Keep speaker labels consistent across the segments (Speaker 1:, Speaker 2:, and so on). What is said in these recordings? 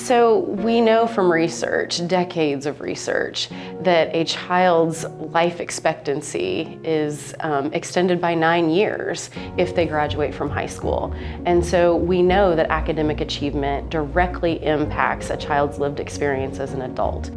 Speaker 1: So we know from research, decades of research, that a child's life expectancy is extended by 9 years if they graduate from high school. And so we know that academic achievement directly impacts a child's lived experience as an adult.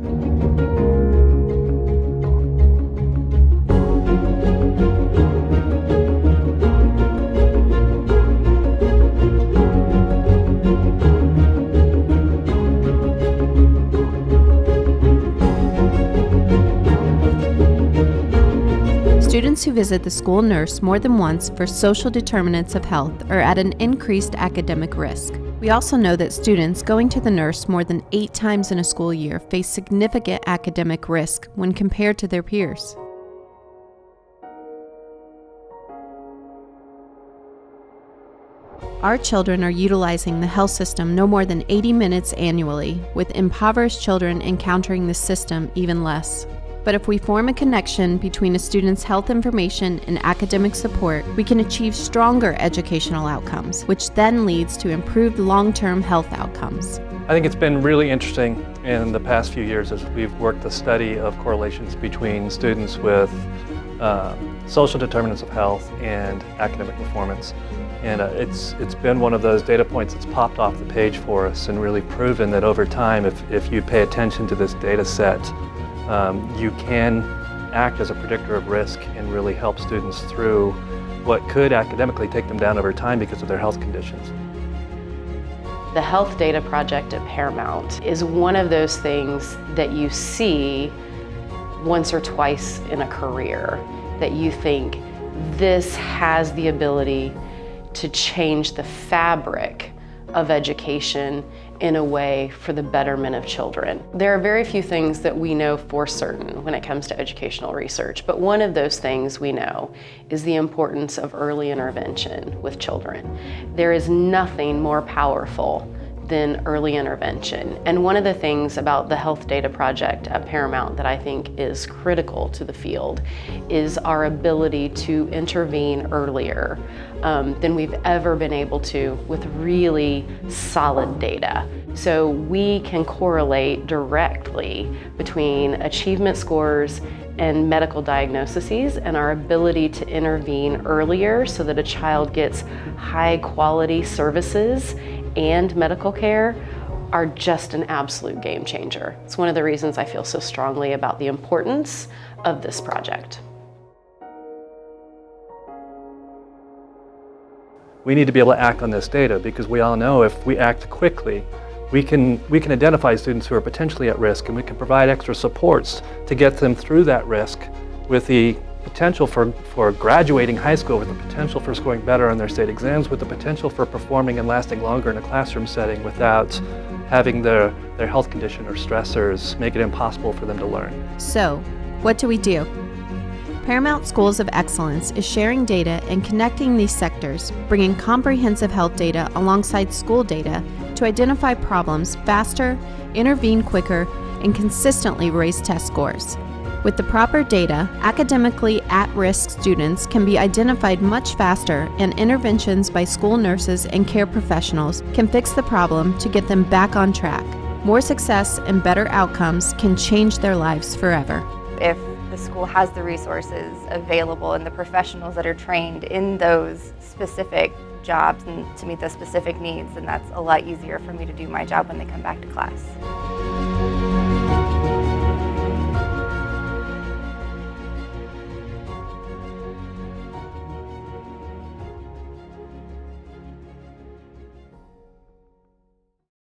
Speaker 2: Students who visit the school nurse more than once for social determinants of health are at an increased academic risk. We also know that students going to the nurse more than 8 times in a school year face significant academic risk when compared to their peers. Our children are utilizing the health system no more than 80 minutes annually, with impoverished children encountering the system even less. But if we form a connection between a student's health information and academic support, we can achieve stronger educational outcomes, which then leads to improved long-term health outcomes.
Speaker 3: I think it's been really interesting in the past few years as we've worked the study of correlations between students with social determinants of health and academic performance. And it's been one of those data points that's popped off the page for us and really proven that over time, if you pay attention to this data set, you can act as a predictor of risk and really help students through what could academically take them down over time because of their health conditions.
Speaker 1: The Health Data Project at Paramount is one of those things that you see once or twice in a career that you think this has the ability to change the fabric of education in a way for the betterment of children. There are very few things that we know for certain when it comes to educational research, but one of those things we know is the importance of early intervention with children. There is nothing more powerful than early intervention. And one of the things about the Health Data Project at Paramount that I think is critical to the field is our ability to intervene earlier than we've ever been able to with really solid data. So we can correlate directly between achievement scores and medical diagnoses and our ability to intervene earlier so that a child gets high quality services and medical care are just an absolute game changer. It's one of the reasons I feel so strongly about the importance of this project.
Speaker 3: We need to be able to act on this data because we all know if we act quickly, we can identify students who are potentially at risk and we can provide extra supports to get them through that risk with the potential for graduating high school, with the potential for scoring better on their state exams, with the potential for performing and lasting longer in a classroom setting without having their health condition or stressors make it impossible for them to learn.
Speaker 2: So, what do we do? Paramount Schools of Excellence is sharing data and connecting these sectors, bringing comprehensive health data alongside school data to identify problems faster, intervene quicker, and consistently raise test scores. With the proper data, academically at-risk students can be identified much faster, and interventions by school nurses and care professionals can fix the problem to get them back on track. More success and better outcomes can change their lives forever.
Speaker 4: If the school has the resources available and the professionals that are trained in those specific jobs and to meet those specific needs, then that's a lot easier for me to do my job when they come back to class.